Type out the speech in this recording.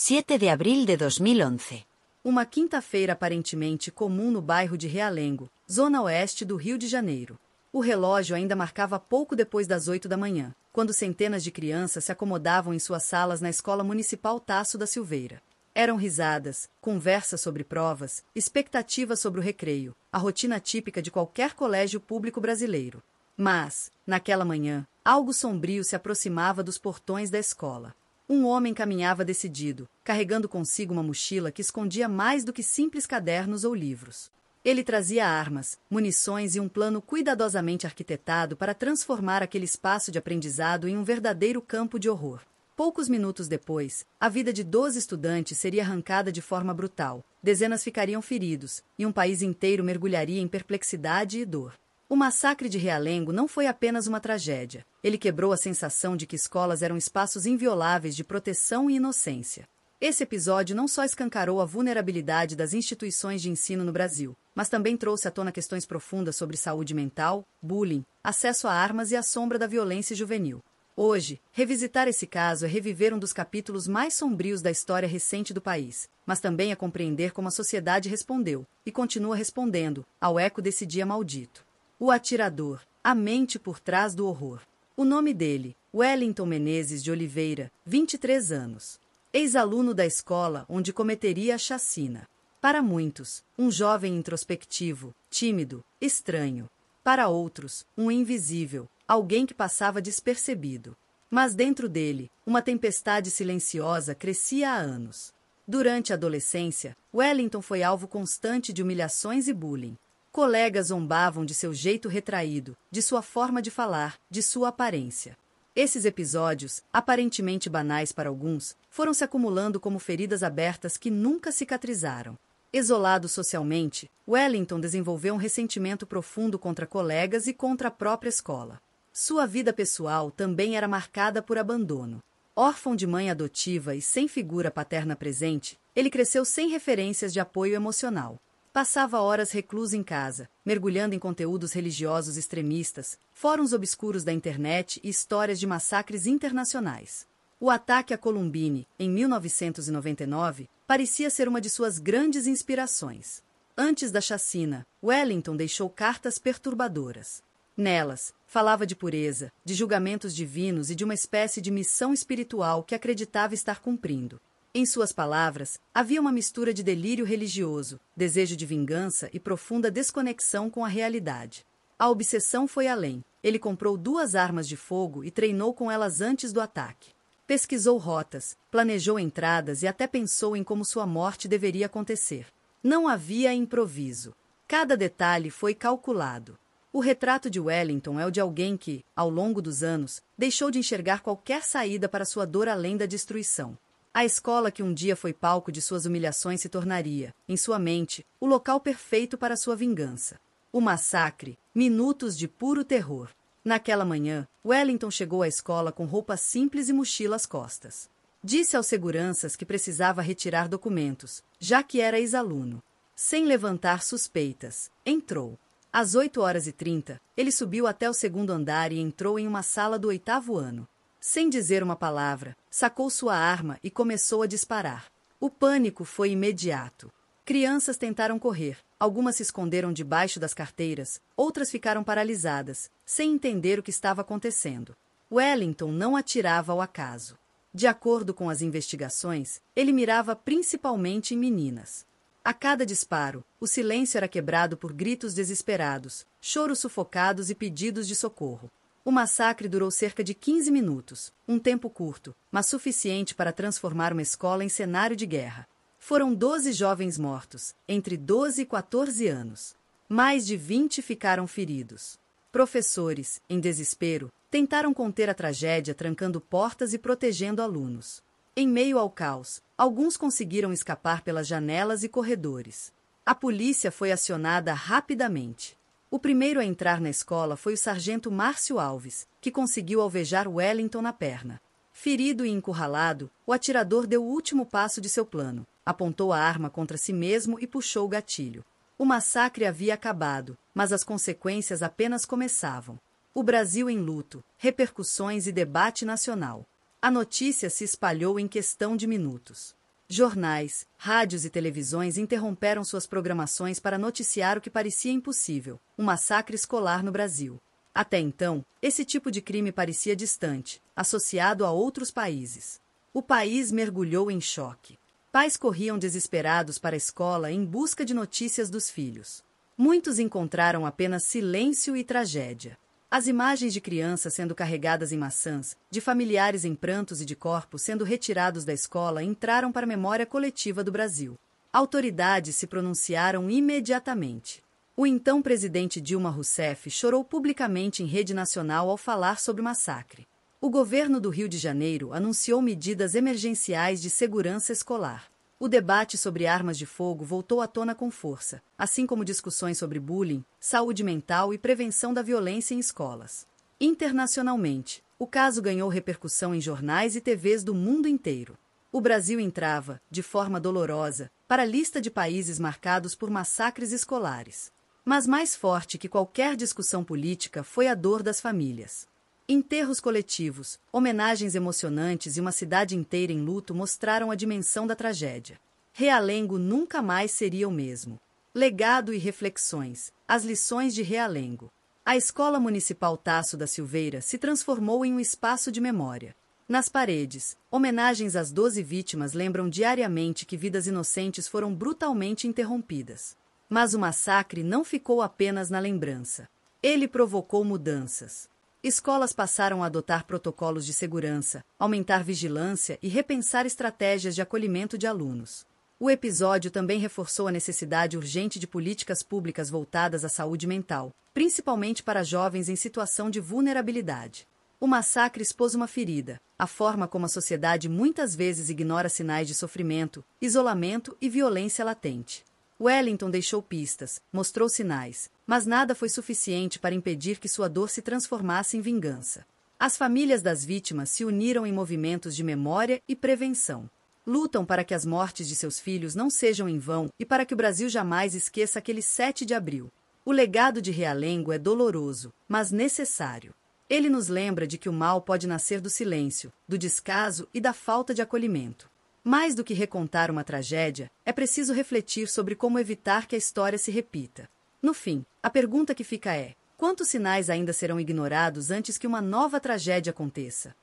7 de abril de 2011. Uma quinta-feira aparentemente comum no bairro de Realengo, zona oeste do Rio de Janeiro. O relógio ainda marcava pouco depois das 8 da manhã, quando centenas de crianças se acomodavam em suas salas na Escola Municipal Tasso da Silveira. Eram risadas, conversas sobre provas, expectativas sobre o recreio, a rotina típica de qualquer colégio público brasileiro. Mas, naquela manhã, algo sombrio se aproximava dos portões da escola. Um homem caminhava decidido, carregando consigo uma mochila que escondia mais do que simples cadernos ou livros. Ele trazia armas, munições e um plano cuidadosamente arquitetado para transformar aquele espaço de aprendizado em um verdadeiro campo de horror. Poucos minutos depois, a vida de 12 estudantes seria arrancada de forma brutal, dezenas ficariam feridos, e um país inteiro mergulharia em perplexidade e dor. O massacre de Realengo não foi apenas uma tragédia. Ele quebrou a sensação de que escolas eram espaços invioláveis de proteção e inocência. Esse episódio não só escancarou a vulnerabilidade das instituições de ensino no Brasil, mas também trouxe à tona questões profundas sobre saúde mental, bullying, acesso a armas e a sombra da violência juvenil. Hoje, revisitar esse caso é reviver um dos capítulos mais sombrios da história recente do país, mas também é compreender como a sociedade respondeu, e continua respondendo, ao eco desse dia maldito. O atirador, a mente por trás do horror. O nome dele, Wellington Menezes de Oliveira, 23 anos. Ex-aluno da escola onde cometeria a chacina. Para muitos, um jovem introspectivo, tímido, estranho. Para outros, um invisível, alguém que passava despercebido. Mas dentro dele, uma tempestade silenciosa crescia há anos. Durante a adolescência, Wellington foi alvo constante de humilhações e bullying. Colegas zombavam de seu jeito retraído, de sua forma de falar, de sua aparência. Esses episódios, aparentemente banais para alguns, foram se acumulando como feridas abertas que nunca cicatrizaram. Isolado socialmente, Wellington desenvolveu um ressentimento profundo contra colegas e contra a própria escola. Sua vida pessoal também era marcada por abandono. Órfão de mãe adotiva e sem figura paterna presente, ele cresceu sem referências de apoio emocional. Passava horas recluso em casa, mergulhando em conteúdos religiosos extremistas, fóruns obscuros da internet e histórias de massacres internacionais. O ataque a Columbine, em 1999, parecia ser uma de suas grandes inspirações. Antes da chacina, Wellington deixou cartas perturbadoras. Nelas, falava de pureza, de julgamentos divinos e de uma espécie de missão espiritual que acreditava estar cumprindo. Em suas palavras, havia uma mistura de delírio religioso, desejo de vingança e profunda desconexão com a realidade. A obsessão foi além. Ele comprou 2 armas de fogo e treinou com elas antes do ataque. Pesquisou rotas, planejou entradas e até pensou em como sua morte deveria acontecer. Não havia improviso. Cada detalhe foi calculado. O retrato de Wellington é o de alguém que, ao longo dos anos, deixou de enxergar qualquer saída para sua dor além da destruição. A escola que um dia foi palco de suas humilhações se tornaria, em sua mente, o local perfeito para sua vingança. O massacre, minutos de puro terror. Naquela manhã, Wellington chegou à escola com roupas simples e mochila às costas. Disse aos seguranças que precisava retirar documentos, já que era ex-aluno. Sem levantar suspeitas, entrou. Às 8h30, ele subiu até o 2º andar e entrou em uma sala do 8º ano. Sem dizer uma palavra, sacou sua arma e começou a disparar. O pânico foi imediato. Crianças tentaram correr, algumas se esconderam debaixo das carteiras, outras ficaram paralisadas, sem entender o que estava acontecendo. Wellington não atirava ao acaso. De acordo com as investigações, ele mirava principalmente em meninas. A cada disparo, o silêncio era quebrado por gritos desesperados, choros sufocados e pedidos de socorro. O massacre durou cerca de 15 minutos, um tempo curto, mas suficiente para transformar uma escola em cenário de guerra. Foram 12 jovens mortos, entre 12 e 14 anos. Mais de 20 ficaram feridos. Professores, em desespero, tentaram conter a tragédia trancando portas e protegendo alunos. Em meio ao caos, alguns conseguiram escapar pelas janelas e corredores. A polícia foi acionada rapidamente. O primeiro a entrar na escola foi o sargento Márcio Alves, que conseguiu alvejar Wellington na perna. Ferido e encurralado, o atirador deu o último passo de seu plano, apontou a arma contra si mesmo e puxou o gatilho. O massacre havia acabado, mas as consequências apenas começavam. O Brasil em luto, repercussões e debate nacional. A notícia se espalhou em questão de minutos. Jornais, rádios e televisões interromperam suas programações para noticiar o que parecia impossível: um massacre escolar no Brasil. Até então, esse tipo de crime parecia distante, associado a outros países. O país mergulhou em choque. Pais corriam desesperados para a escola em busca de notícias dos filhos. Muitos encontraram apenas silêncio e tragédia. As imagens de crianças sendo carregadas em maçãs, de familiares em prantos e de corpos sendo retirados da escola entraram para a memória coletiva do Brasil. Autoridades se pronunciaram imediatamente. O então presidente Dilma Rousseff chorou publicamente em rede nacional ao falar sobre o massacre. O governo do Rio de Janeiro anunciou medidas emergenciais de segurança escolar. O debate sobre armas de fogo voltou à tona com força, assim como discussões sobre bullying, saúde mental e prevenção da violência em escolas. Internacionalmente, o caso ganhou repercussão em jornais e TVs do mundo inteiro. O Brasil entrava, de forma dolorosa, para a lista de países marcados por massacres escolares. Mas mais forte que qualquer discussão política foi a dor das famílias. Enterros coletivos, homenagens emocionantes e uma cidade inteira em luto mostraram a dimensão da tragédia. Realengo nunca mais seria o mesmo. Legado e reflexões. As lições de Realengo. A Escola Municipal Tasso da Silveira se transformou em um espaço de memória. Nas paredes, homenagens às 12 vítimas lembram diariamente que vidas inocentes foram brutalmente interrompidas. Mas o massacre não ficou apenas na lembrança. Ele provocou mudanças. Escolas passaram a adotar protocolos de segurança, aumentar vigilância e repensar estratégias de acolhimento de alunos. O episódio também reforçou a necessidade urgente de políticas públicas voltadas à saúde mental, principalmente para jovens em situação de vulnerabilidade. O massacre expôs uma ferida, a forma como a sociedade muitas vezes ignora sinais de sofrimento, isolamento e violência latente. Wellington deixou pistas, mostrou sinais, mas nada foi suficiente para impedir que sua dor se transformasse em vingança. As famílias das vítimas se uniram em movimentos de memória e prevenção. Lutam para que as mortes de seus filhos não sejam em vão e para que o Brasil jamais esqueça aquele 7 de abril. O legado de Realengo é doloroso, mas necessário. Ele nos lembra de que o mal pode nascer do silêncio, do descaso e da falta de acolhimento. Mais do que recontar uma tragédia, é preciso refletir sobre como evitar que a história se repita. No fim, a pergunta que fica é: quantos sinais ainda serão ignorados antes que uma nova tragédia aconteça?